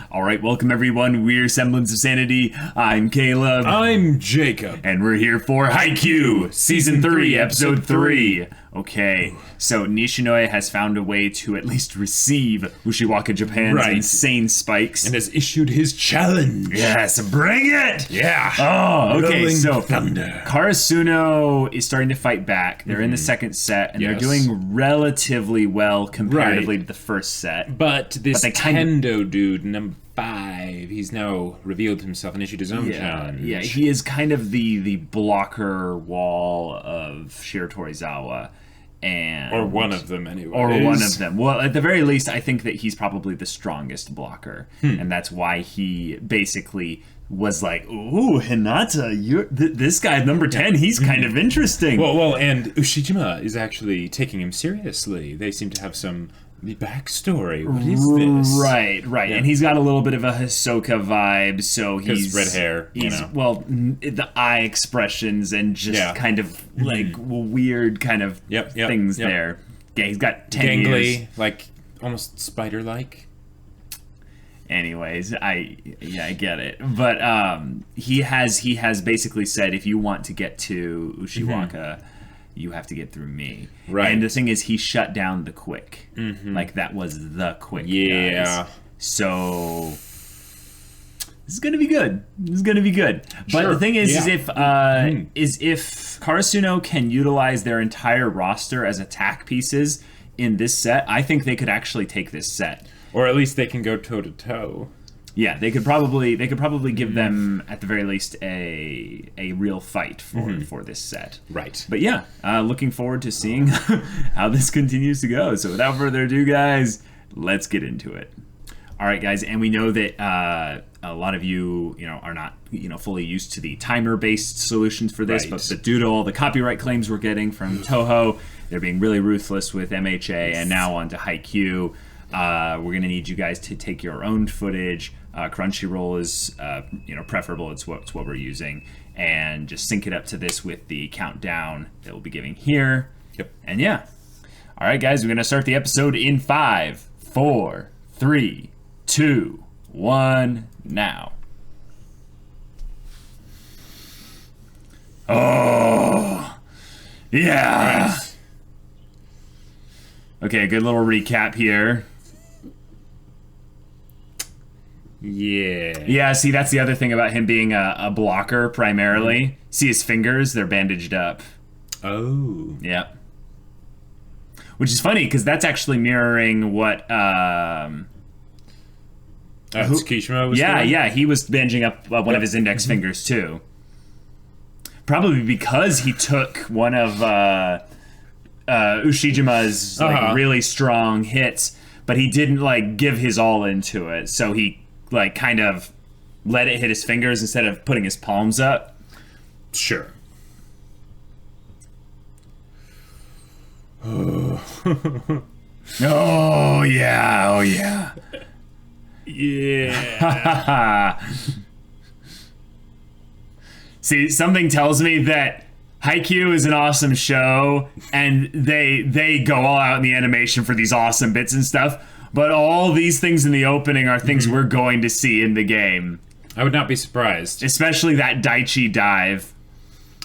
All right, welcome everyone. We're Semblance of Sanity. I'm Caleb. I'm Jacob. And we're here for Haikyuu, Season 3, Episode 3. Okay, so Nishinoya has found a way to at least receive Ushiwaka Japan's insane spikes. And has issued his challenge. Yes, bring it! Yeah. Oh, okay, Rolling so thunder. Karasuno is starting to fight back. They're in the second set, and they're doing relatively well comparatively to the first set. But this Tendou dude, number 5, he's now revealed himself and issued his own challenge. Yeah, he is kind of the blocker wall of Shiratorizawa. Or one of them, anyway. Or one of them. Well, at the very least, I think that he's probably the strongest blocker. And that's why he basically was like, ooh, Hinata, this guy, number 10, he's kind of interesting. Well, and Ushijima is actually taking him seriously. They seem to have some backstory. What is this? Right. Yeah. And he's got a little bit of a Hisoka vibe, so he's red hair. Well, the eye expressions and just kind of like weird kind of things there. Yeah, he's got 10 gangly, years. like almost spider-like. Anyways, I get it, but he has basically said, if you want to get to Ushiwaka, you have to get through me. Right. And the thing is, he shut down the quick. Like, that was the quick. Yeah. Guys. So this is gonna be good. But the thing is, if Karasuno can utilize their entire roster as attack pieces in this set, I think they could actually take this set. Or at least they can go toe to toe. Yeah, they could probably give them at the very least a real fight for this set. Right. But yeah, looking forward to seeing how this continues to go. So without further ado, guys, let's get into it. All right, guys, and we know that a lot of you are not fully used to the timer-based solutions for this, but due to all the copyright claims we're getting from Toho, they're being really ruthless with MHA, and now on to Haikyuu. We're gonna need you guys to take your own footage. Crunchyroll is preferable. It's what we're using, and just sync it up to this with the countdown that we'll be giving here. Yep. And yeah, all right, guys, we're gonna start the episode in 5, 4, 3, 2, 1, now. Oh, yeah. Nice. Okay, good little recap here. Yeah, see, that's the other thing about him being a blocker primarily. See his fingers, they're bandaged up. Oh. Yeah. Which is funny, because that's actually mirroring what... Tsukishima was doing? Yeah, he was bandaging up one of his index fingers, too. Probably because he took one of Ushijima's really strong hits, but he didn't, give his all into it, so he... kind of let it hit his fingers instead of putting his palms up. Sure. Oh yeah. Yeah. See, something tells me that Haikyuu is an awesome show, and they go all out in the animation for these awesome bits and stuff. But all these things in the opening are things we're going to see in the game. I would not be surprised. Especially that Daichi dive.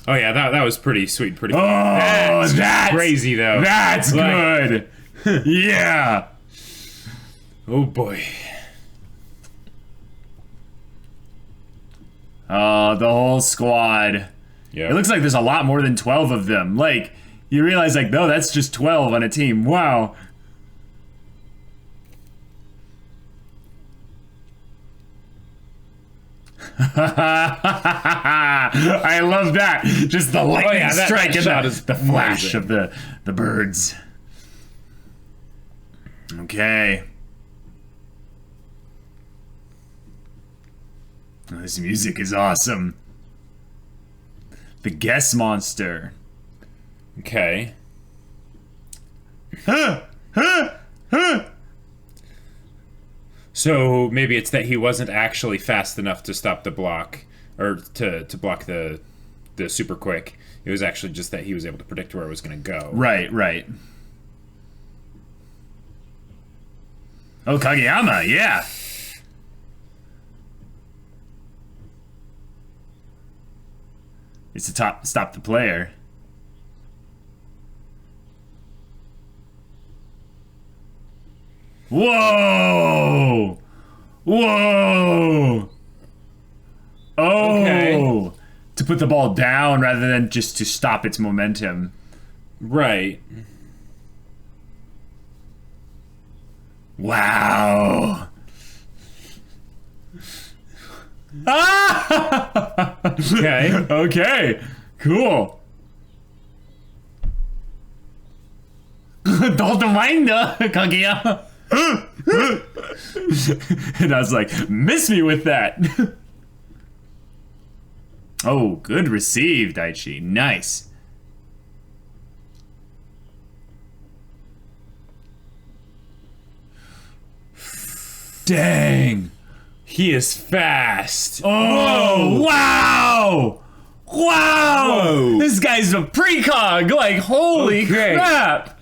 Oh yeah, that was pretty sweet, pretty cool. Oh, that's crazy though. That's good. Yeah. Oh boy. Oh, the whole squad. Yeah. It looks like there's a lot more than 12 of them. You realize no, that's just 12 on a team. Wow. I love that. Just the lightning strike and the flash of the birds. Okay. Oh, this music is awesome. The guest monster. Okay. So maybe it's that he wasn't actually fast enough to stop the block, or to block the super quick. It was actually just that he was able to predict where it was going to go. Right. Oh, Kageyama, yeah. It's to stop the player. Whoa! Whoa! Oh! Okay. To put the ball down rather than just to stop its momentum. Right. Wow! Ah! Okay. Okay. Cool. Don't mind Kaguya. And I was like, miss me with that. Oh, good receive, Daichi. Nice. Dang. He is fast. Oh, wow. Wow. Whoa. This guy's a precog. Like, holy Okay. crap.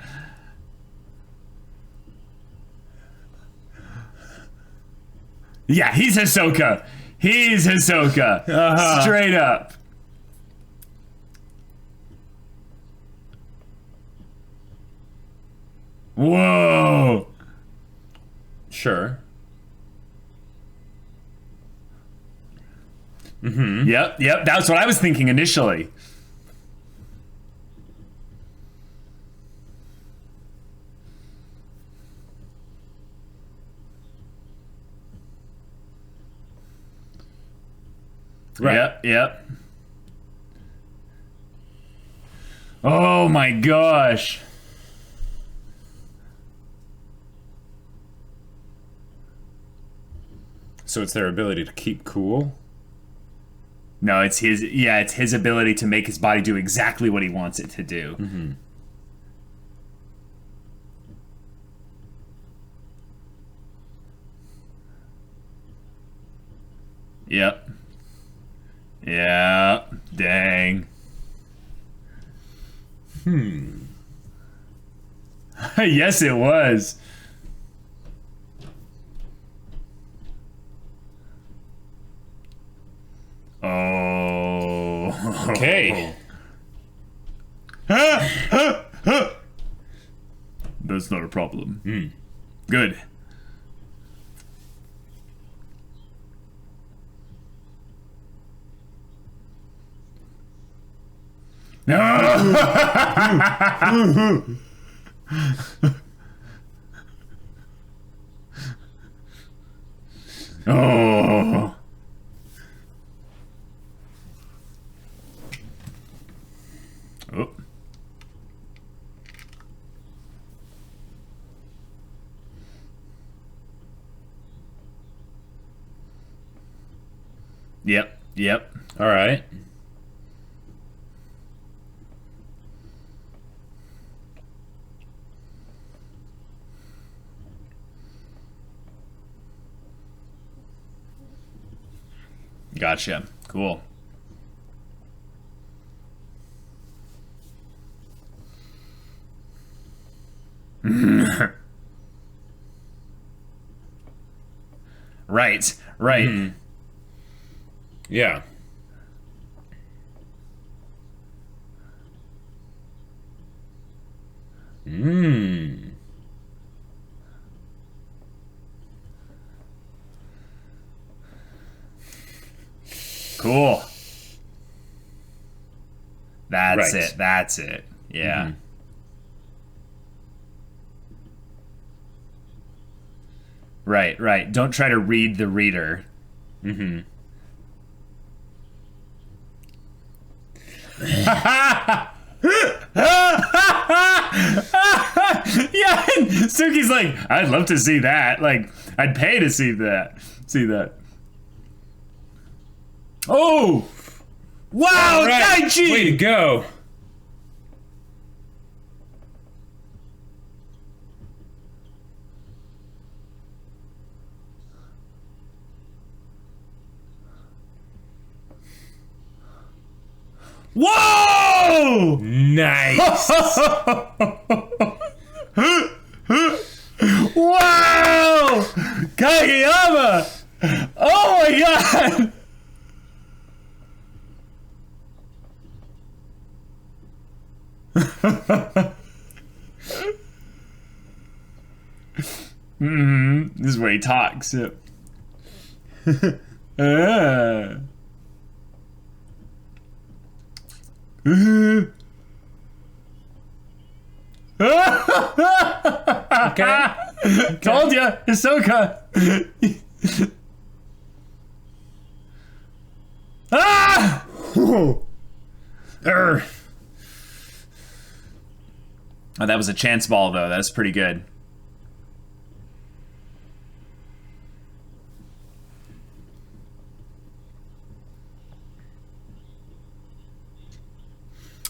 Yeah, he's Hisoka. He's Hisoka. Uh-huh. Straight up. Whoa. Sure. Yep. That's what I was thinking initially. Right. Yep. Oh my gosh. So it's their ability to keep cool. No, it's his. Yeah, it's his ability to make his body do exactly what he wants it to do. Mm-hmm. Yep. Yeah. Dang. Yes, it was. Oh. Okay. That's not a problem. Good. Oh. Oh. Yep. All right. Gotcha. Cool. Right. Yeah. Cool. That's Right. it. That's it. Yeah. Right. Don't try to read the reader. Yeah, and Suki's like, I'd love to see that. Like, I'd pay to see that. Oh! Wow, Right. Daichi! Way to go. Whoa! Nice. Wow! Kageyama! Oh my god! This is where he talks. Okay. Told ya, Hisoka. Ah! Oh, that was a chance ball, though. That's pretty good.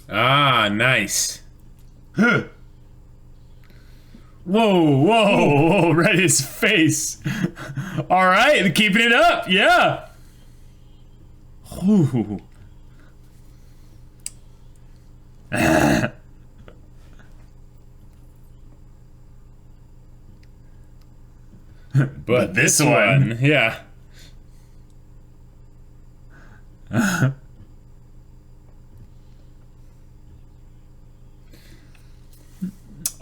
Ah, nice. Whoa, whoa, right in his face. All right, keeping it up, yeah. Ooh. But this one, yeah.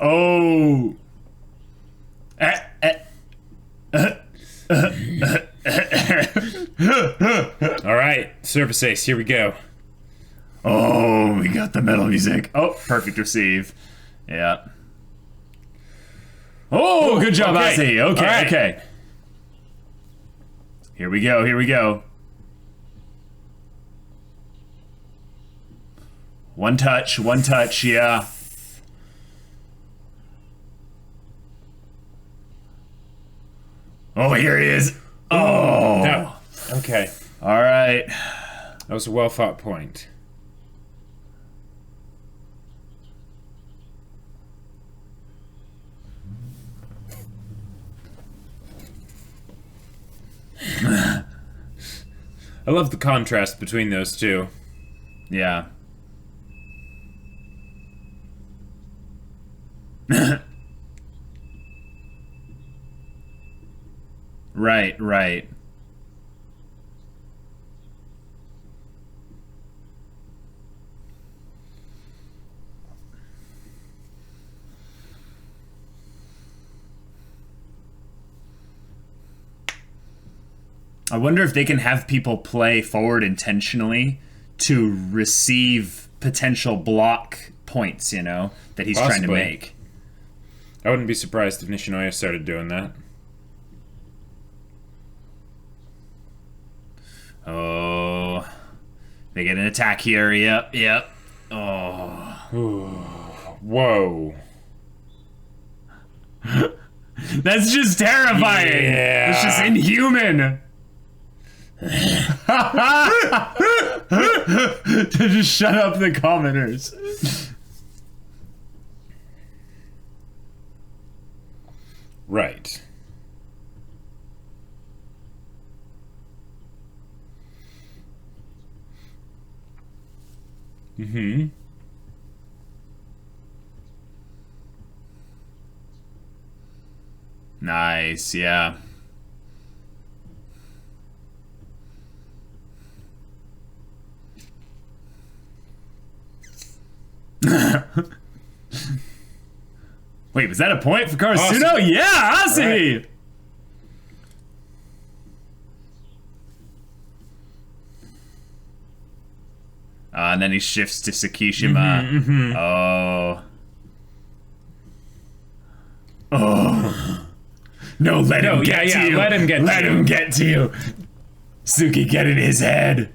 Oh. All right, surface ace, here we go. Oh, we got the metal music. Oh, perfect receive. Yeah. Oh, good job, okay. Ase. Okay, Right. okay. Here we go, here we go. One touch, yeah. Oh, here he is. Oh. No. Okay. All right. That was a well fought point. I love the contrast between those two. Yeah. Right, right. I wonder if they can have people play forward intentionally to receive potential block points, you know, that he's trying to Possibly. make. I wouldn't be surprised if Nishinoya started doing that. Oh, they get an attack here. Yep, yep. Oh, Whoa. that's just terrifying. Yeah. It's just inhuman. To just shut up the commenters. Right. Mm-hmm. Nice, yeah. Wait, was that a point for Karasuno? Awesome. Yeah, Asahi! Right. And then he shifts to Sakishima. Oh. Oh. No, let him get to you. Let him get Let to him you. get to you. Suki, get in his head.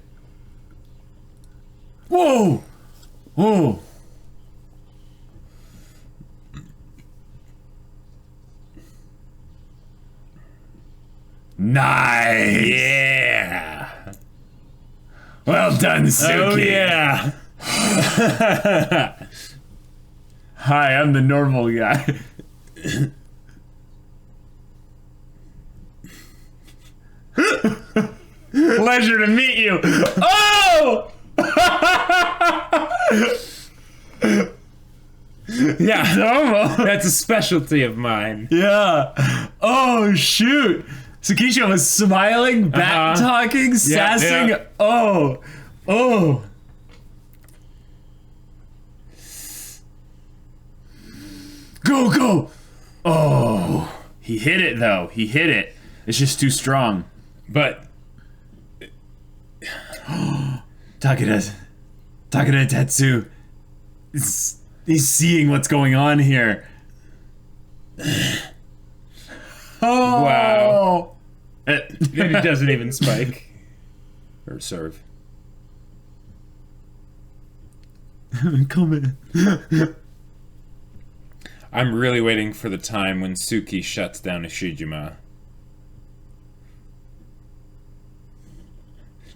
Whoa. Whoa. Nice. Yeah. Well done, Suki. Oh, yeah. Hi, I'm the normal guy. Pleasure to meet you. Oh! Yeah. Domo. That's a specialty of mine. Yeah. Oh, shoot. Tsukisha was smiling, back talking, sassing. yeah. Oh. Oh. Go, go! Oh, he hit it though. He hit it. It's just too strong. But Takeda Tetsu. He's seeing what's going on here. Oh! wow. It doesn't even spike. Or serve. Come in. I'm really waiting for the time when Tsukki shuts down Ishijima.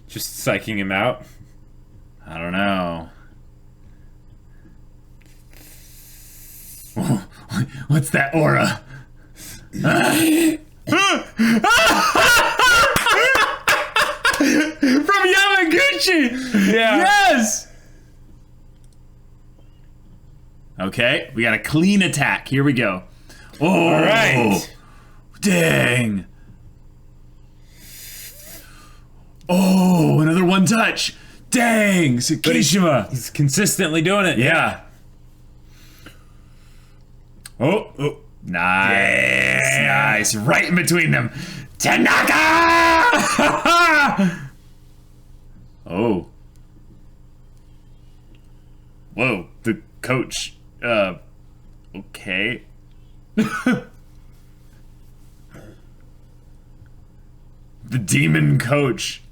Just psyching him out. I don't know. What's that aura? From Yamaguchi! Yeah. Yes! Okay, we got a clean attack. Here we go. Oh! All right. Dang! Oh, another one touch! Dang! Tsukishima! He's consistently doing it. Yeah. Oh, nice, nice. Right in between them. Tanaka! Oh. Whoa, the coach. Okay. The demon coach.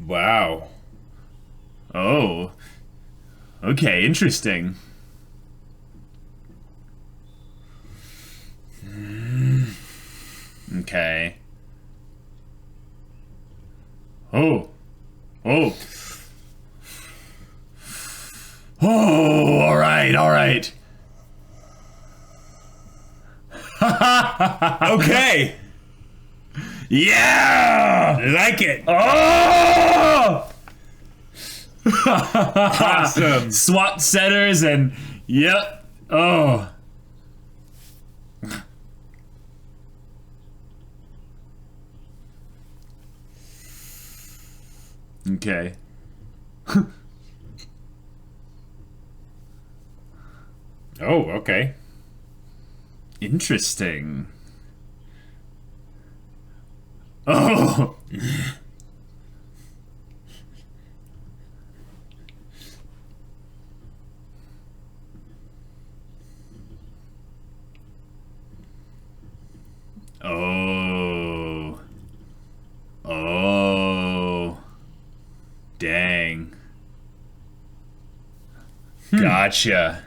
Wow. Oh. Okay, interesting. Okay. Oh. Oh. Oh, all right, all right. Okay. Yeah! I like it. Oh! Awesome. SWAT setters and yep. Oh. Okay. Oh, okay. Interesting. Oh. Oh. Oh. Dang. Gotcha.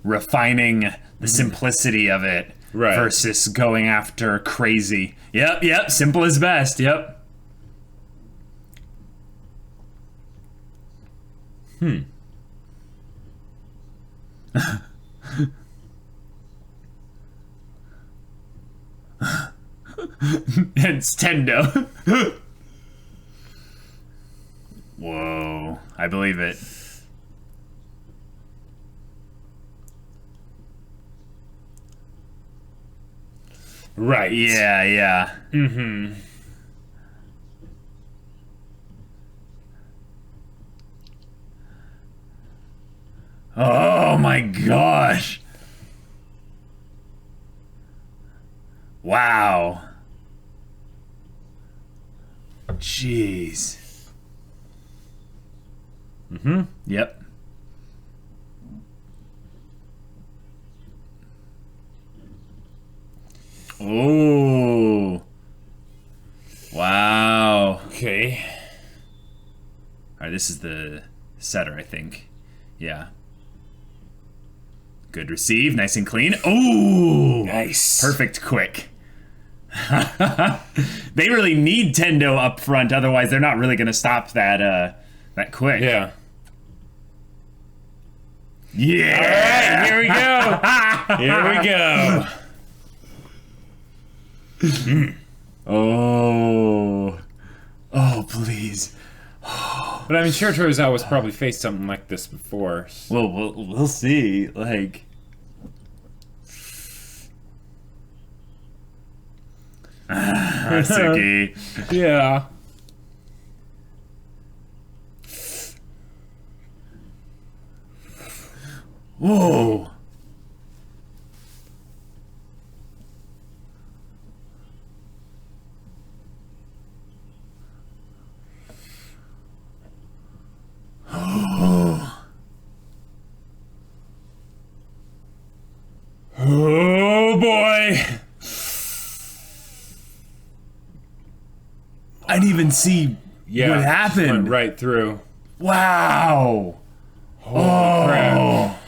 Refining the simplicity of it Right. versus going after crazy. Yep, simple is best, yep. It's Tendou. Whoa, I believe it. Right. Yeah. Mm-hmm. Oh my gosh. Wow. Jeez. Mm-hmm. Yep. Oh. Wow. Okay. All right, this is the setter, I think. Yeah. Good receive, nice and clean. Oh, Nice. perfect quick. They really need Tendou up front, otherwise they're not really going to stop that that quick. Yeah. Yeah. All right, here we go. Here we go. Oh, please. But I mean, sure, Torizawa's probably faced something like this before. Well, we'll see. Like, Tsukki. Yeah. Whoa. I didn't even see Yeah, what just happened. went right through. Wow. Holy crap.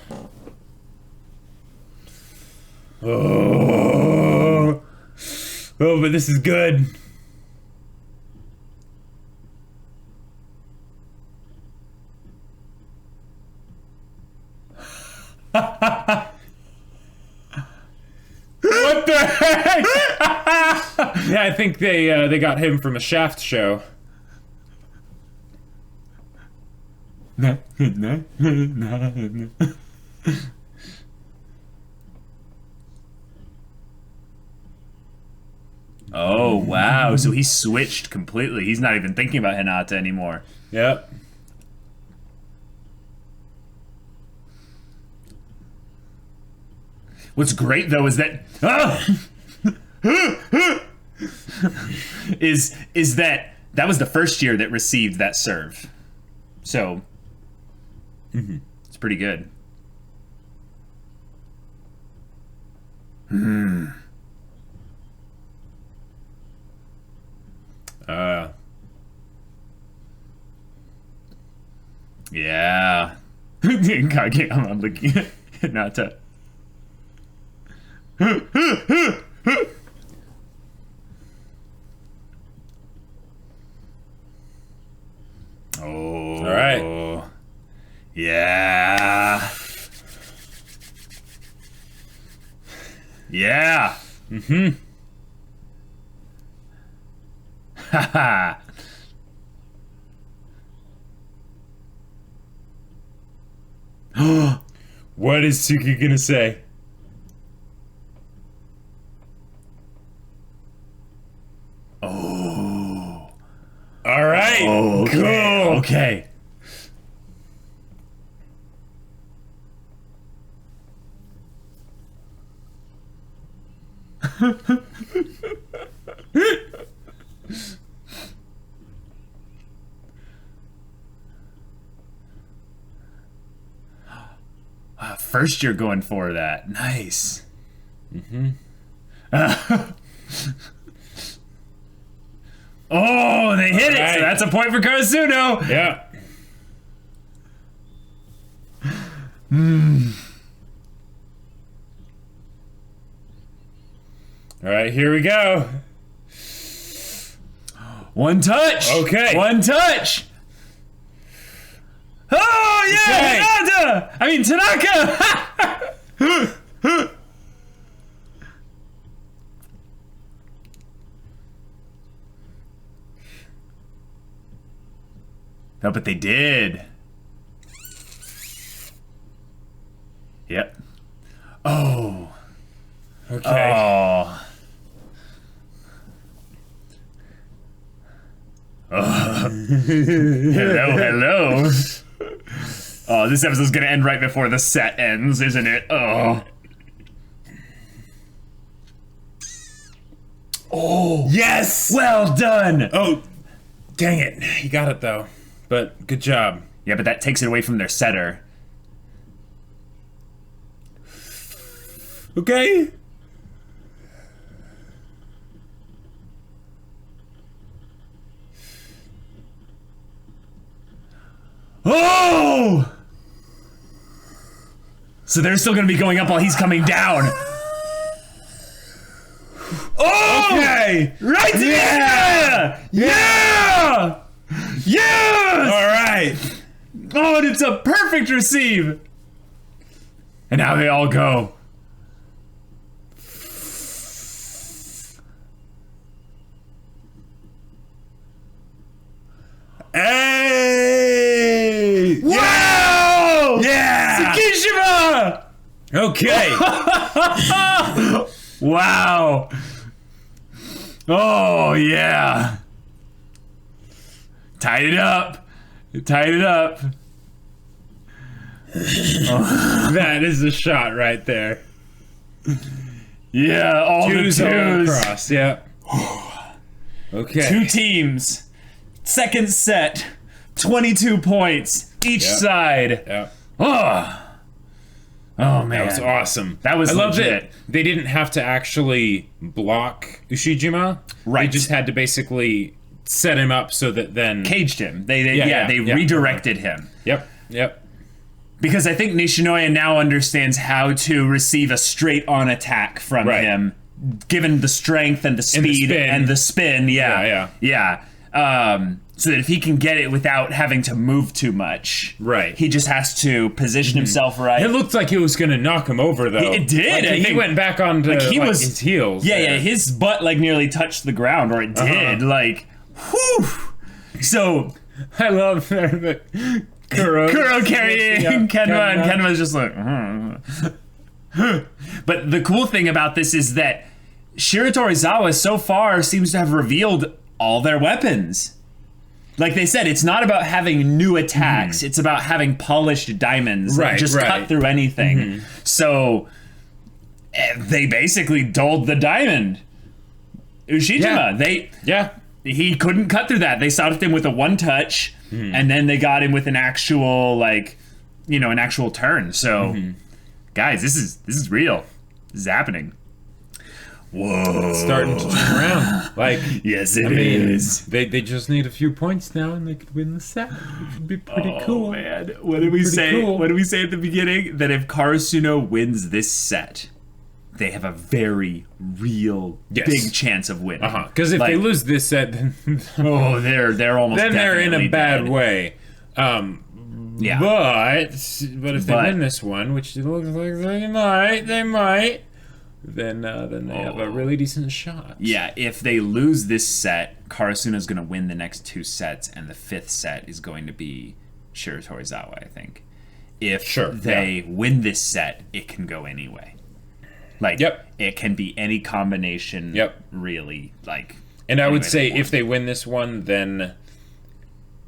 Oh, but this is good. What the heck? Yeah, I think they got him from a Shaft show. Oh, wow. So he switched completely. He's not even thinking about Hinata anymore. Yep. What's great, though, is that... is that was the first year that received that serve. So, it's pretty good. Yeah. I'm looking at Hinata. Oh. All right. Yeah. Yeah. Mm-hmm. Haha. What is Tsukki gonna say? Oh. All right. Oh, okay. Cool. Okay. First year going for that. Nice. Oh, they hit it. So that's a point for Karasuno. Yeah. All right, here we go. One touch. Okay. One touch. Oh, yeah. Okay. Hinata. I mean, Tanaka. No, but they did. Yep. Oh. Okay. Oh. Hello. Oh, this episode's gonna end right before the set ends, isn't it? Oh. Oh. Yes. Well done. Oh, dang it! You got it though. But good job. Yeah, but that takes it away from their setter. Okay. Oh! So they're still gonna be going up while he's coming down. Oh! Okay. Right to Yeah! Yeah! Yes! All right. Oh, and it's a perfect receive. And now they all go. Hey! Wow! Yeah! Tsukishima! Okay. Wow. Oh, yeah. Tied it up. Tied it up. That is a shot right there. Yeah, all Twos the all twos. across. Yep. Okay. Two teams. Second set. 22 points each Yep. side. Yep. Oh. Oh, man. That was awesome. That was I love legit. that they didn't have to actually block Ushijima. Right. They just had to basically set him up so that then caged him. They redirected him. Yep. Because I think Nishinoya now understands how to receive a straight-on attack from him, given the strength and the speed and the spin. Yeah. So that if he can get it without having to move too much, he just has to position himself right. It looked like it was going to knock him over, though. It did. Like, he went back onto his heels. Yeah, his butt like nearly touched the ground, or it did. Like, whew. So I love that. Kuro carrying Kenma, and Kenma's just like. But the cool thing about this is that Shiratorizawa so far seems to have revealed all their weapons. Like they said, it's not about having new attacks. It's about having polished diamonds that just cut through anything. So they basically dulled the diamond. Ushijima, he couldn't cut through that. They stopped him with a one touch, and then they got him with an actual an actual turn. So, guys, this is real. This is happening. Whoa. It's starting to turn around. Like, yes, it is. They just need a few points now and they could win the set. It would be pretty cool. Oh, man. What did we say? Cool. What did we say at the beginning? That if Karasuno wins this set, they have a very real big chance of winning. Because if they lose this set, then they're almost then they're in a bad dead. Way. But if they win this one, which it looks like they might. Then they have a really decent shot. Yeah, if they lose this set, Karasuno's going to win the next two sets, and the fifth set is going to be Shiratorizawa, I think. If they win this set, it can go anyway. Like, it can be any combination, really. Like, and I would say if they win this one, then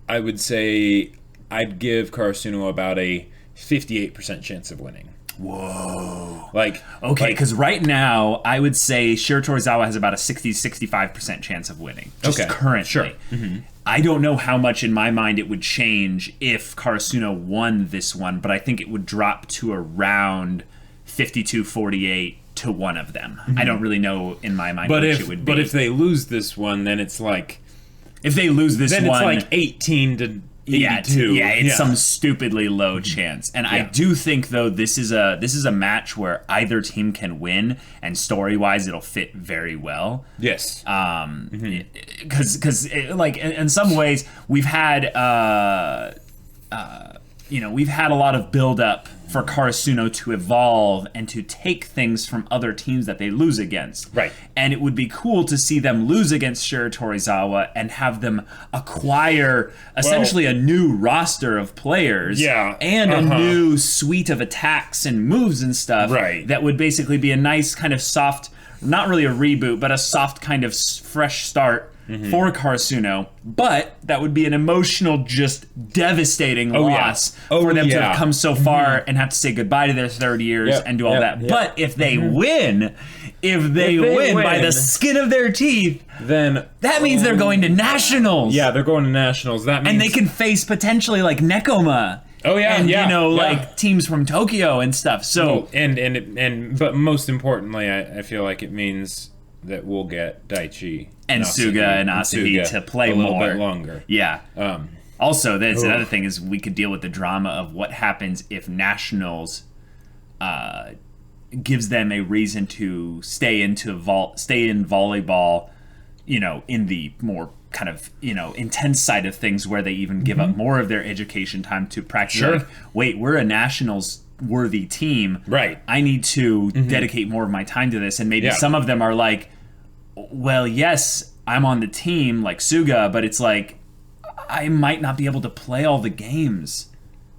I would say I'd give Karasuno about a 58% chance of winning. Whoa. Okay, because right now, I would say Shiratorizawa has about a 60-65% chance of winning. Just currently. Sure. I don't know how much in my mind it would change if Karasuno won this one, but I think it would drop to around 52-48 to one of them. I don't really know in my mind which it would be. But if they lose this one, then it's like... If they lose this then one... Then it's like 18 to 82. Yeah, it's some stupidly low chance. And I do think, though, this is a match where either team can win, and story-wise, it'll fit very well. Yes. Because in some ways, we've had we've had a lot of build-up for Karasuno to evolve and to take things from other teams that they lose against. Right. And it would be cool to see them lose against Shiratorizawa and have them acquire essentially a new roster of players. And a new suite of attacks and moves and stuff. Right. That would basically be a nice kind of soft, not really a reboot, but a soft kind of fresh start for Karasuno, but that would be an emotional, just devastating loss for them to have come so far and have to say goodbye to their 30 years and do all that. But if they win, if they win by the skin of their teeth, then that means they're going to nationals. Yeah, they're going to nationals. That means... And they can face potentially like Nekoma. Like teams from Tokyo and stuff. So but most importantly, I feel like it means that we'll get Daichi and Suga and Asahi to play a little more bit longer. Yeah. Also, that's another thing is we could deal with the drama of what happens if nationals gives them a reason to stay in volleyball, in the more kind of intense side of things where they even give up more of their education time to practice. Like, wait, we're a nationals worthy team. Right. I need to dedicate more of my time to this, and maybe some of them are like, well, yes, I'm on the team like Suga, but it's like I might not be able to play all the games.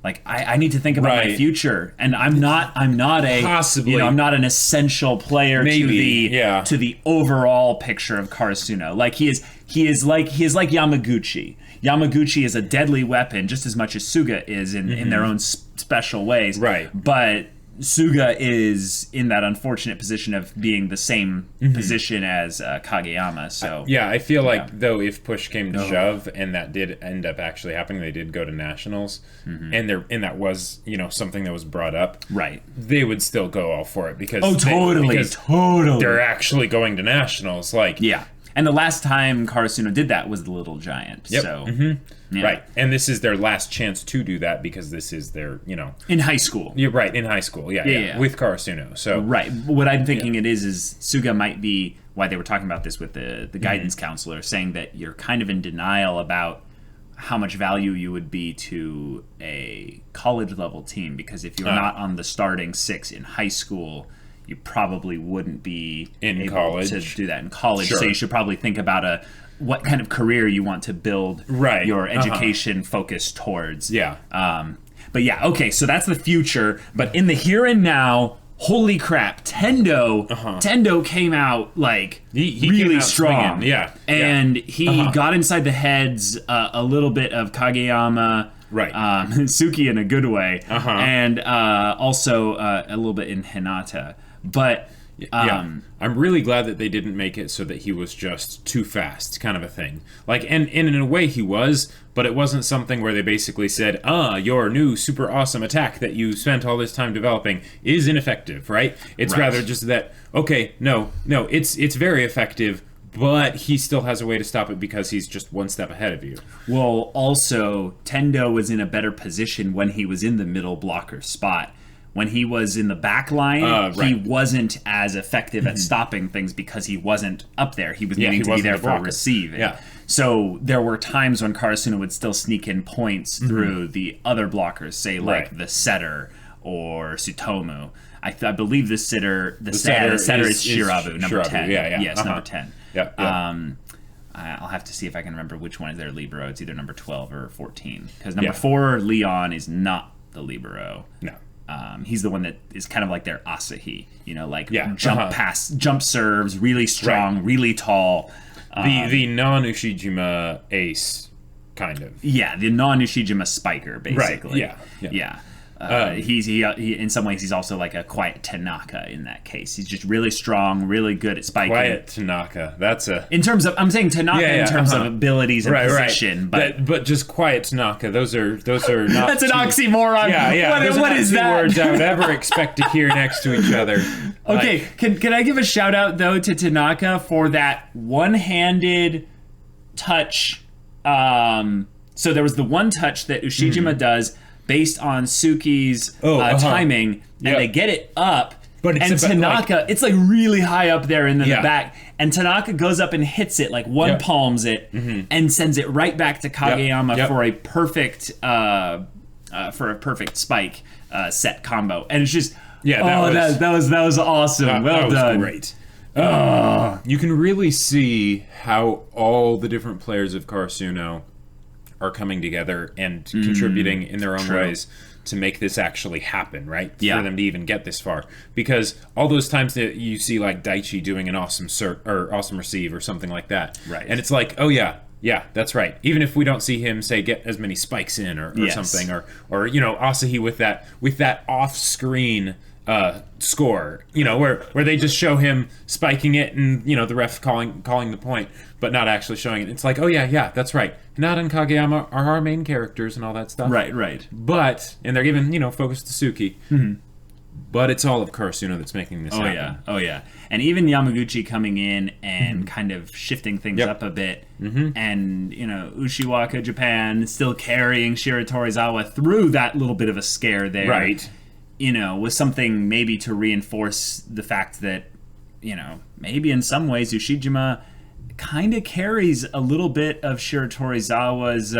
Like I need to think about my future, and I'm not a possibly I'm not an essential player to the overall picture of Karasuno. Like he is like Yamaguchi. Yamaguchi is a deadly weapon just as much as Suga is in their own special ways. Right. But Suga is in that unfortunate position of being the same position as Kageyama. So I feel like though if push came to shove and that did end up actually happening, they did go to nationals, and that was something that was brought up. Right. They would still go all for it because totally they're actually going to nationals. Like And the last time Karasuno did that was the Little Giant. Yep. So, yeah. Right. And this is their last chance to do that because this is their, in high school. You're right, in high school. Yeah. With Karasuno. So right. What I'm thinking it is Suga might be why they were talking about this with the guidance counselor, saying that you're kind of in denial about how much value you would be to a college level team, because if you're not on the starting 6 in high school, you probably wouldn't be able college to do that in college. Sure. So you should probably think about what kind of career you want to build your education focus towards. Yeah. But yeah, okay, so that's the future. But in the here and now, holy crap, Tendou came out like he really came out strong. swinging. Yeah. And he got inside the heads a little bit of Kageyama. Right. Tsukki in a good way. And also a little bit in Hinata. But I'm really glad that they didn't make it so that he was just too fast, kind of a thing. Like, and in a way he was, but it wasn't something where they basically said, your new super awesome attack that you spent all this time developing is ineffective, right? It's rather just that, okay, no, it's very effective, but he still has a way to stop it because he's just one step ahead of you. Well, also, Tendou was in a better position when he was in the middle blocker spot. When he was in the back line, he wasn't as effective at stopping things because he wasn't up there. He was needing to be there for a receive. Yeah. So there were times when Karasuno would still sneak in points through the other blockers, say like the setter or Tsutomu. I believe the setter is Shirabu, number 10. Yeah. Yes, number 10. Yeah. I'll have to see if I can remember which one is their libero. It's either number 12 or 14. Because number 4, Leon, is not the libero. No. He's the one that is kind of like their Asahi, jump serves, really strong, really tall. The non-Ushijima ace, kind of. Yeah, the non-Ushijima spiker, basically. Right, yeah. He in some ways he's also like a quiet Tanaka in that case. He's just really strong, really good at spiking. Quiet Tanaka. That's in terms of I'm saying Tanaka in terms of abilities and position, but just quiet Tanaka. Those are not. That's an oxymoron. Yeah. What is that? Words I would ever expect to hear next to each other. Okay, can I give a shout out though to Tanaka for that one-handed touch? So there was the one touch that Ushijima does based on Tsukki's timing, and they get it up. But it's Tanaka, it's like really high up there in the back, and Tanaka goes up and hits it, like palms it, and sends it right back to Kageyama for a perfect spike set combo, and it's just that was awesome. Well done. Great. You can really see how all the different players of Karasuno are coming together and contributing in their own ways to make this actually happen, right? Yeah. For them to even get this far. Because all those times that you see like Daichi doing an awesome awesome receive or something like that. Right. And it's like, oh yeah, that's right. Even if we don't see him say get as many spikes in or something, or Asahi with that off screen score, where they just show him spiking it and the ref calling the point, but not actually showing it. It's like, oh yeah, that's right. Hinata and Kageyama are our main characters and all that stuff. Right. But and they're giving focus to Tsukki. But it's all of Karasuno that's making this happen. Oh yeah. And even Yamaguchi coming in and kind of shifting things up a bit, and Ushiwaka Japan still carrying Shiratorizawa through that little bit of a scare there. Right. Was something maybe to reinforce the fact that, maybe in some ways Ushijima kind of carries a little bit of Shiratorizawa's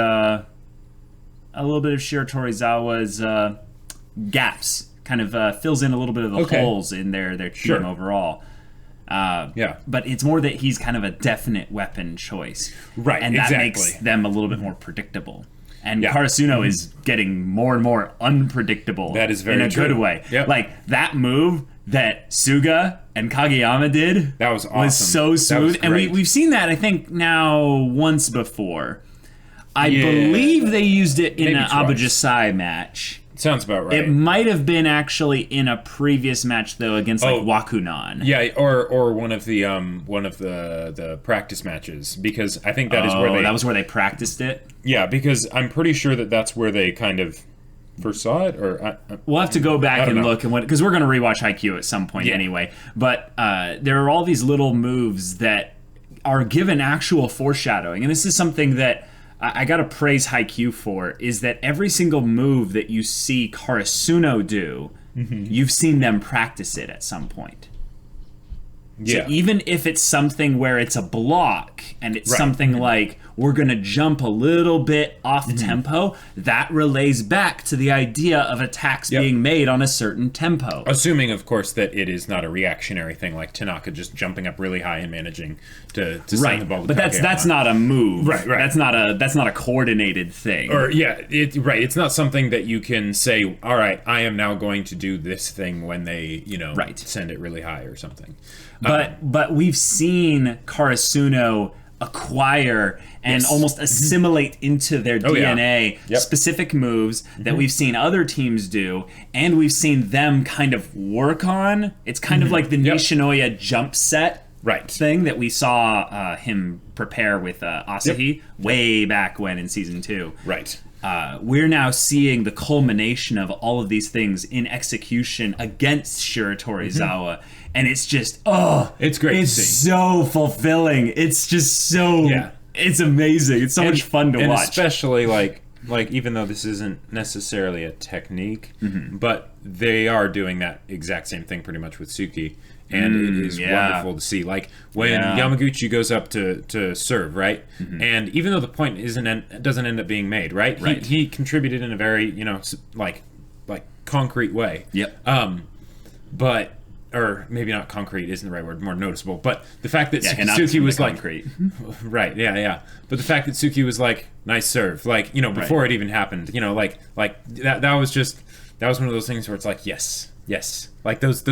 gaps, kind of fills in a little bit of the holes in their team overall. But it's more that he's kind of a definite weapon choice. Right, and that makes them a little bit more predictable. And Karasuno is getting more and more unpredictable. That is very true. In a good way. Yep. Like, that move that Suga and Kageyama did that was awesome. Was so smooth. Was and we've seen that, I think, now once before. I believe they used it in an Abujasai match. Sounds about right. It might have been actually in a previous match though against Wakunan. Yeah, or one of the practice matches, because I think that was where they practiced it. Yeah, because I'm pretty sure that's where they kind of first saw it. Or we'll have to go back and look because we're going to rewatch Haikyuu at some point anyway. But there are all these little moves that are given actual foreshadowing. And this is something that I gotta praise Haikyuu for, is that every single move that you see Karasuno do, you've seen them practice it at some point. Yeah. So even if it's something where it's a block and it's something like we're going to jump a little bit off tempo, that relays back to the idea of attacks being made on a certain tempo. Assuming, of course, that it is not a reactionary thing like Tanaka just jumping up really high and managing to send the ball. But that's not a move. Right. That's not a coordinated thing. Or it's not something that you can say, all right, I am now going to do this thing when they, send it really high or something. But we've seen Karasuno acquire and almost assimilate into their DNA specific moves that we've seen other teams do, and we've seen them kind of work on. It's kind of like the Nishinoya jump set thing that we saw him prepare with Asahi way back when in season 2. Right. We're now seeing the culmination of all of these things in execution against Shiratorizawa, and it's just it's great. It's to see. so fulfilling. It's just so it's amazing. It's so much fun to watch, especially like even though this isn't necessarily a technique, but they are doing that exact same thing pretty much with Tsukki. And it is wonderful to see. Like when Yamaguchi goes up to serve, right? And even though the point doesn't end up being made, right? He contributed in a very like concrete way. But or maybe not concrete isn't the right word, more noticeable. But the fact that Tsukki was like concrete. But the fact that Tsukki was like, nice serve, like before it even happened, like that was one of those things where it's like yes, like those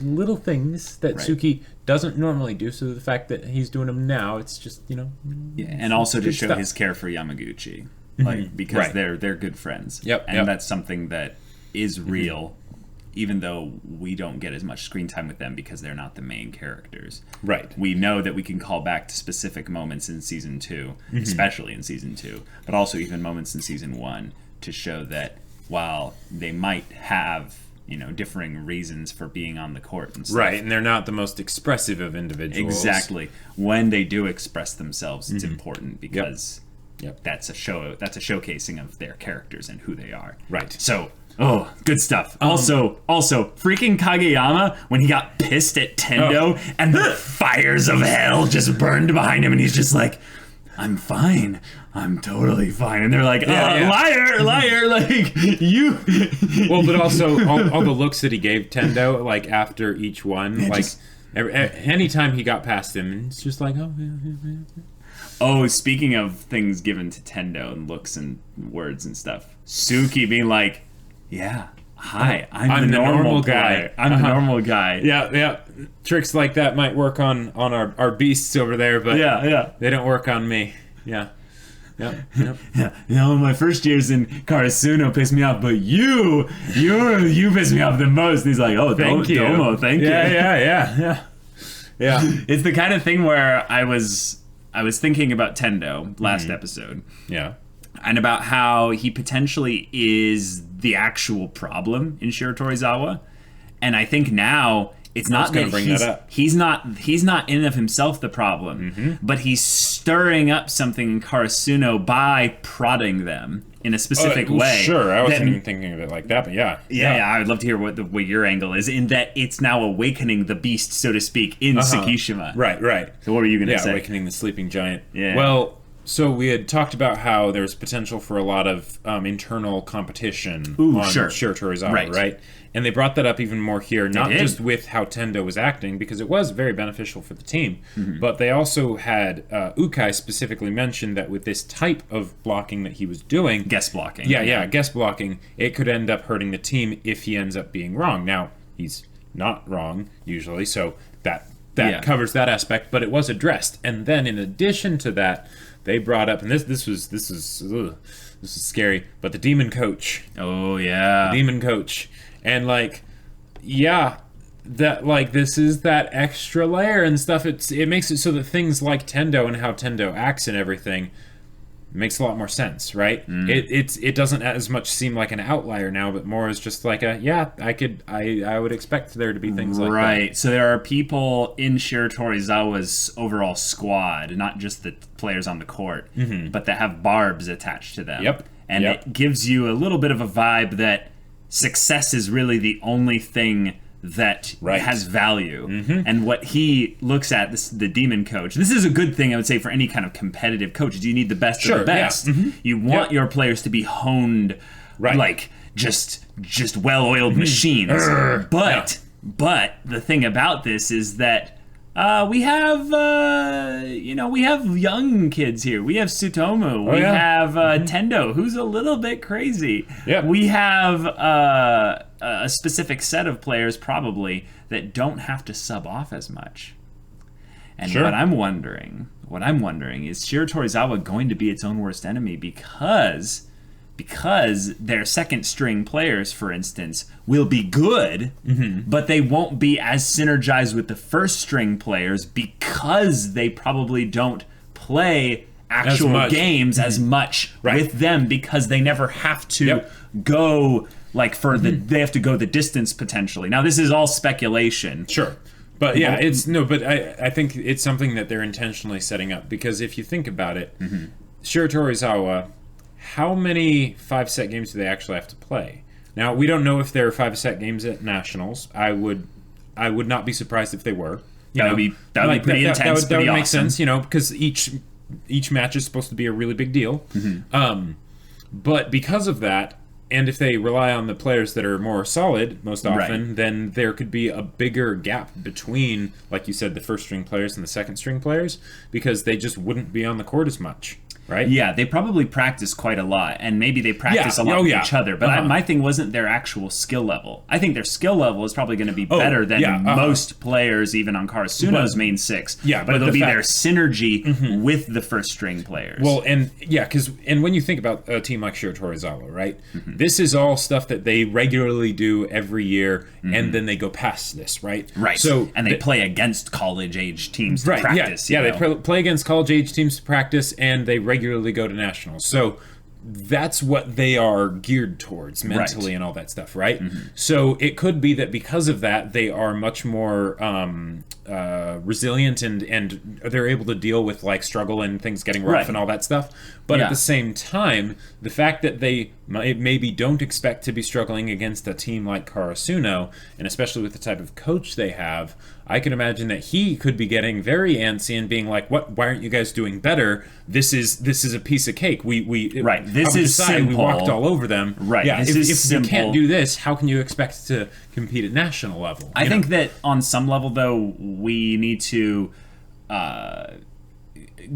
little things that Tsukki doesn't normally do. So the fact that he's doing them now, it's just and also to show his care for Yamaguchi, like because they're good friends. And that's something that is real. Even though we don't get as much screen time with them because they're not the main characters. We know that we can call back to specific moments in Season 2, especially in Season 2, but also even moments in Season 1 to show that while they might have, differing reasons for being on the court and stuff. And they're not the most expressive of individuals. Exactly. When they do express themselves, it's important because that's a showcasing of their characters and who they are. So... good stuff. Also, freaking Kageyama, when he got pissed at Tendou and the fires of hell just burned behind him and he's just like, I'm fine. I'm totally fine. And they're like, liar, like, you... Well, but also, all the looks that he gave Tendou, like, after each one, anytime he got past him, it's just like, speaking of things given to Tendou and looks and words and stuff, Tsukki being like, hi, I'm the normal guy. I'm the normal guy. Tricks like that might work on our beasts over there, but they don't work on me. My first years in Karasuno pissed me off, but you pissed me off the most. And he's like, thank you. Domo, thank you. Yeah. It's the kind of thing where I was thinking about Tendou last episode. And about how he potentially is the actual problem in Shiratorizawa. And I think now it's not that he's not in and of himself the problem, but he's stirring up something in Karasuno by prodding them in a specific way. Sure, I wasn't even thinking of it like that, but I would love to hear what your angle is, in that it's now awakening the beast, so to speak, in Tsukishima. Right. So what were you going to say? Awakening the sleeping giant. Well, so we had talked about how there's potential for a lot of internal competition on Shiratorizawa, right? And they brought that up even more here, not just with how Tendou was acting, because it was very beneficial for the team, but they also had Ukai specifically mentioned that with this type of blocking that he was doing... Guest blocking. Guest blocking, it could end up hurting the team if he ends up being wrong. Now, he's not wrong, usually, so that covers that aspect, but it was addressed. And then in addition to that, they brought up, and this is scary, but the demon coach. The demon coach. And this is that extra layer and stuff. It makes it so that things like Tendou and how Tendou acts and everything It makes a lot more sense, right? It doesn't as much seem like an outlier now, but more as just like I would expect there to be things like that. Right. So there are people in Shiratorizawa's overall squad, not just the players on the court, but that have barbs attached to them. Yep. And it gives you a little bit of a vibe that success is really the only thing that has value. And what he looks at, the demon coach, this is a good thing I would say for any kind of competitive coach. You need the best of the best. You want your players to be honed like just well-oiled machines. But the thing about this is that we have young kids here. We have Tsutomu. We have Tendou, who's a little bit crazy. We have a specific set of players probably that don't have to sub off as much. And what I'm wondering is Shiratorizawa going to be its own worst enemy because their second string players, for instance, will be good, but they won't be as synergized with the first string players because they probably don't play actual games as much with them because they never have to go like for they have to go the distance potentially. Now this is all speculation. Sure. But yeah, but I think it's something that they're intentionally setting up because if you think about it, Shiratorizawa, how many 5-set games do they actually have to play? Now, we don't know if there are 5-set games at Nationals. I would not be surprised if they were. That would be pretty intense. That would make sense, because each match is supposed to be a really big deal. But because of that, and if they rely on the players that are more solid most often, then there could be a bigger gap between, like you said, the first string players and the second string players because they just wouldn't be on the court as much. Right? Yeah, they probably practice quite a lot, and maybe they practice a lot with each other. But my thing wasn't their actual skill level. I think their skill level is probably going to be better than most players, even on Karasuno's main six. But it'll be their synergy with the first string players. Well, and when you think about a team like Shiratorizawa, right? This is all stuff that they regularly do every year, and then they go past this, right? Right. So and they play against college-age teams to practice. They play against college-age teams to practice, and they regularly go to nationals. So that's what they are geared towards mentally and all that stuff, right? So it could be that because of that, they are much more resilient and they're able to deal with like struggle and things getting rough and all that stuff. But at the same time, the fact that they maybe don't expect to be struggling against a team like Karasuno, and especially with the type of coach they have, I can imagine that he could be getting very antsy and being like, "What? Why aren't you guys doing better? This is a piece of cake. This is simple. We walked all over them. Right. Yeah. This If you can't do this, how can you expect to compete at national level? I think that on some level, though, we need to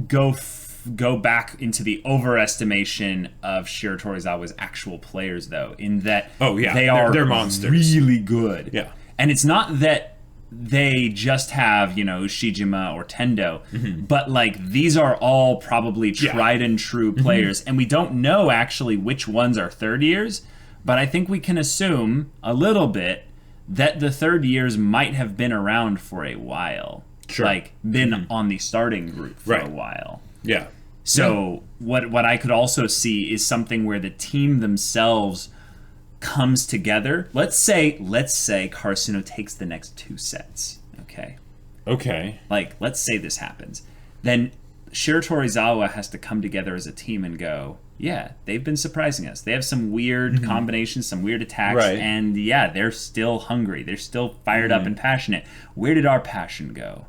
go back into the overestimation of Shiratorizawa's actual players, though, in that they're monsters, really good. Yeah, and it's not that they just have, Shijima or Tendou, but like these are all probably tried and true players, and we don't know actually which ones are third years, but I think we can assume a little bit that the third years might have been around for a while, like been on the starting group for a while. Yeah. So what I could also see is something where the team themselves comes together. Let's say Karasuno takes the next 2 sets. Okay. Like, let's say this happens. Then Shiratorizawa has to come together as a team and go, yeah, they've been surprising us. They have some weird combinations, some weird attacks, and they're still hungry. They're still fired up and passionate. Where did our passion go?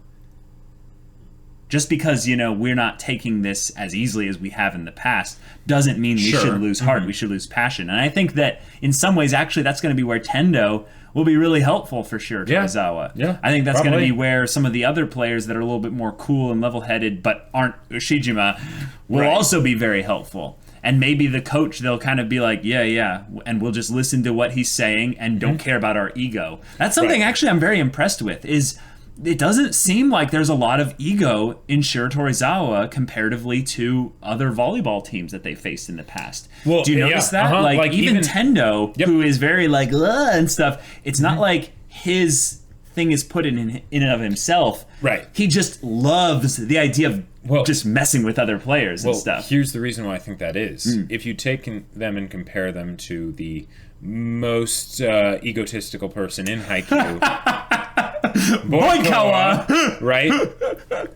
Just because, we're not taking this as easily as we have in the past doesn't mean we should lose heart. We should lose passion. And I think that in some ways, actually, that's going to be where Tendou will be really helpful for Shiratorizawa. Yeah, I think that's going to be where some of the other players that are a little bit more cool and level-headed but aren't Ushijima will also be very helpful. And maybe the coach, they'll kind of be like, yeah, and we'll just listen to what he's saying and don't care about our ego. That's something actually I'm very impressed with, is it doesn't seem like there's a lot of ego in Shiratorizawa comparatively to other volleyball teams that they faced in the past. Well, do you notice that? Like even Tendou, who is very like and stuff, it's not like his thing is put in and of himself. Right. He just loves the idea of just messing with other players and stuff. Here's the reason why I think that is. If you take them and compare them to the most egotistical person in Haikyuu, Boikawa! Right?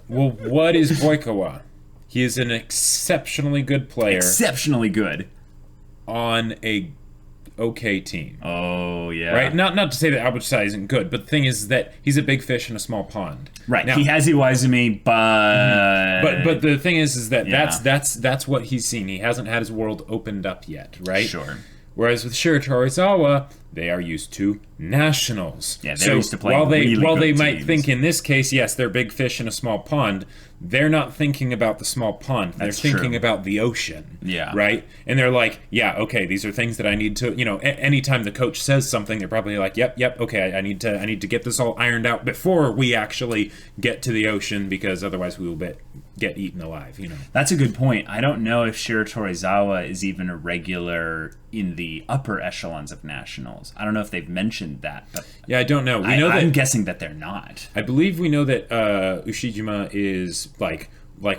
Well, what is Boikawa? He is an exceptionally good player. Exceptionally good. On a okay team. Oh, yeah. Right? Not to say that Abuchasai isn't good, but the thing is that he's a big fish in a small pond. Right. Now, he has Iwaizumi, but... But the thing is that that's what he's seen. He hasn't had his world opened up yet, right? Sure. Whereas with Shiratorizawa, they are used to nationals. Yeah, they're used to playing while they good might teams. think in this case, yes, they're big fish in a small pond, they're not thinking about the small pond. They're thinking about the ocean. Yeah. Right? And they're like, yeah, okay, these are things that I need to, anytime the coach says something, they're probably like, yep, okay, I need to get this all ironed out before we actually get to the ocean, because otherwise we will get eaten alive, That's a good point. I don't know if Shiratorizawa is even a regular in the upper echelons of nationals. I don't know if they've mentioned that, but yeah, I don't know. I'm guessing that they're not. I believe we know that Ushijima is like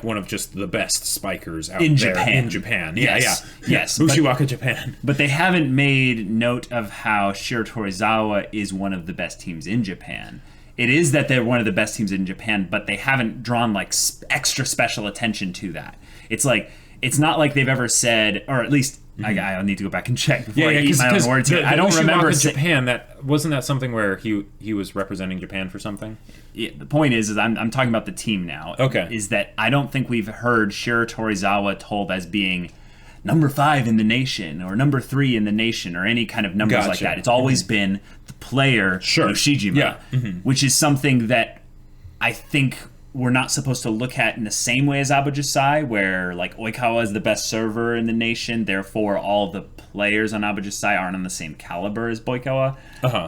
one of just the best spikers out in there Japan. in Japan. Yes. Ushiwaka, Japan. But they haven't made note of how Shiratorizawa is one of the best teams in Japan. It is that they're one of the best teams in Japan, but they haven't drawn like extra special attention to that. It's not like they've ever said, or at least I'll need to go back and check before I eat my own words here. I don't remember Japan. Wasn't that something where he was representing Japan for something? Yeah, the point is I'm talking about the team now. Okay, is that I don't think we've heard Shiratorizawa told as being number 5 in the nation or number 3 in the nation or any kind of numbers like that. It's always been the player Ushijima, which is something that I think we're not supposed to look at in the same way as Abuchasai, where like Oikawa is the best server in the nation, therefore all the players on Abuchasai aren't on the same caliber as Boikawa.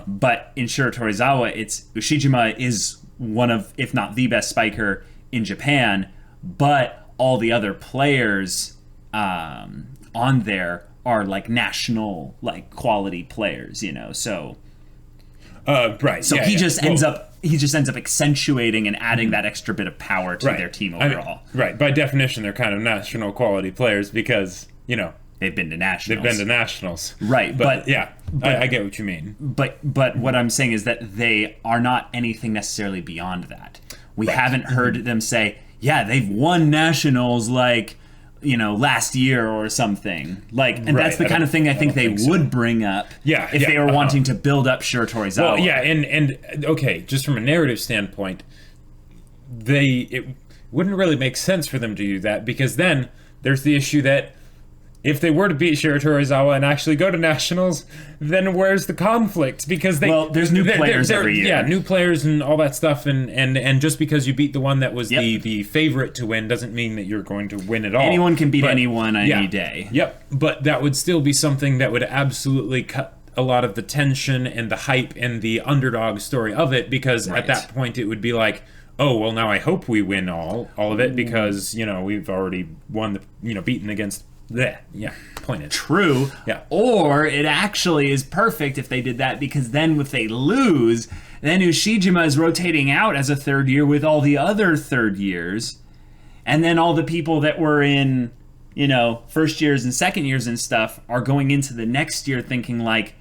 But in Shiratorizawa, it's Ushijima is one of, if not the best spiker in Japan, but all the other players on there are like national like quality players, so right. So he just ends up accentuating and adding that extra bit of power to their team overall. Right. By definition, they're kind of national quality players because they've been to nationals. Right. But I get what you mean. But what I'm saying is that they are not anything necessarily beyond that. We haven't heard them say, yeah, they've won nationals like last year or something. And that's the kind of thing I think they would bring up if they were wanting to build up Shiratorizawa. Well, yeah, and okay, just from a narrative standpoint, it wouldn't really make sense for them to do that, because then there's the issue that if they were to beat Shiratorizawa and actually go to nationals, then where's the conflict? Because there's new players every year. Yeah, new players and all that stuff, and just because you beat the one that was the favorite to win doesn't mean that you're going to win at all. Anyone can beat anyone any day. Yep, but that would still be something that would absolutely cut a lot of the tension and the hype and the underdog story of it, because at that point it would be like, oh, well, now I hope we win all of it, because we've already won beaten against pointed. True. Yeah. Or it actually is perfect if they did that, because then if they lose, then Ushijima is rotating out as a third year with all the other third years, and then all the people that were in first years and second years and stuff are going into the next year thinking like,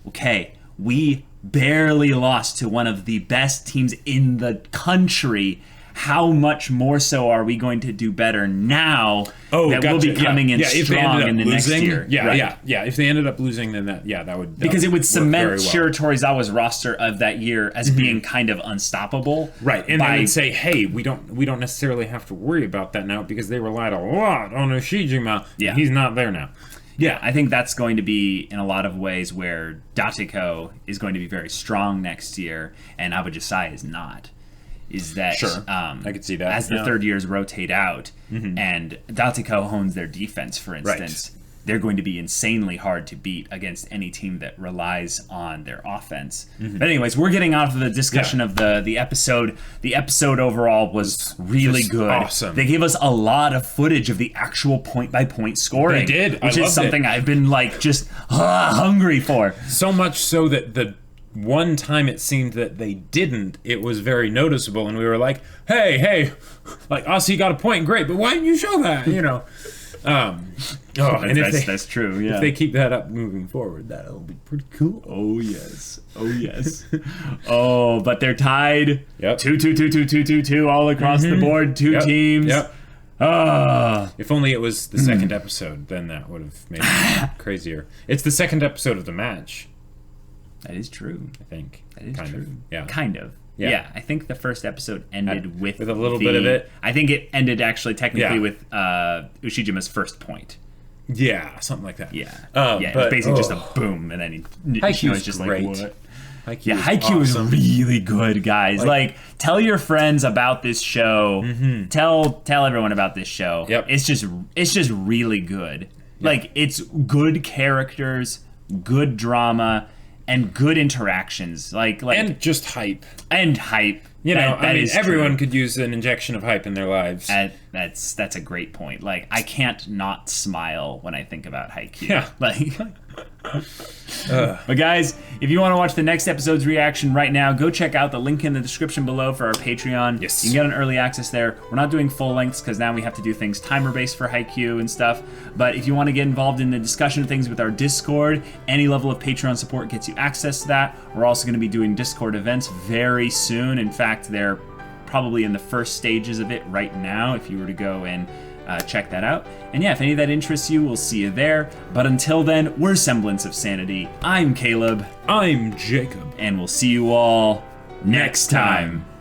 okay, we barely lost to one of the best teams in the country. How much more so are we going to do better now that we'll be coming in strong in the next year? Yeah. If they ended up losing, then that would because it would cement Shiratorizawa's roster of that year as being kind of unstoppable. Right, and they would say, hey, we don't necessarily have to worry about that now because they relied a lot on Ushijima. Yeah. He's not there now. Yeah, I think that's going to be, in a lot of ways, where Datiko is going to be very strong next year, and Abuchasai is not. Is that I could see that as the third years rotate out and Datiko hones their defense, for instance, they're going to be insanely hard to beat against any team that relies on their offense. But anyways, we're getting off of the discussion of the episode. The episode overall was really good. Awesome. They gave us a lot of footage of the actual point-by-point scoring. They did. Which is something I've been like just hungry for. So much so that one time it seemed that they didn't, it was very noticeable, and we were like, hey, like, Aussie got a point, great, but why didn't you show that, you know? And That's true, yeah. If they keep that up moving forward, that'll be pretty cool. Oh, yes. Oh, but they're tied. Yep. 2 all across the board, two teams. Yep. If only it was the second episode, then that would have made it crazier. It's the second episode of the match. That is true. I think. That is kind true. Of. Yeah. Kind of. Yeah. I think the first episode ended with a little bit of it. I think it ended actually technically with Ushijima's first point. Yeah, something like that. Yeah. But, it was basically just a boom, and then he was just great. like, what? Haikyuu is really good, guys. Like, tell your friends about this show. Tell everyone about this show. Yep. It's just really good. Yep. Like, it's good characters, good drama, and good interactions. Like and just hype. And hype. You know, that is everyone true. could use an injection of hype in their lives. That's a great point. Like, I can't not smile when I think about Haikyuu. Yeah. Like, but guys, if you want to watch the next episode's reaction right now, go check out the link in the description below for our Patreon. Yes. You can get an early access there. We're not doing full lengths because now we have to do things timer-based for Haikyuu and stuff. But if you want to get involved in the discussion of things with our Discord, any level of Patreon support gets you access to that. We're also going to be doing Discord events very soon. In fact, they're probably in the first stages of it right now if you were to go and check that out. And yeah, if any of that interests you, we'll see you there. But until then, we're Semblance of Sanity. I'm Caleb. I'm Jacob. And we'll see you all next time.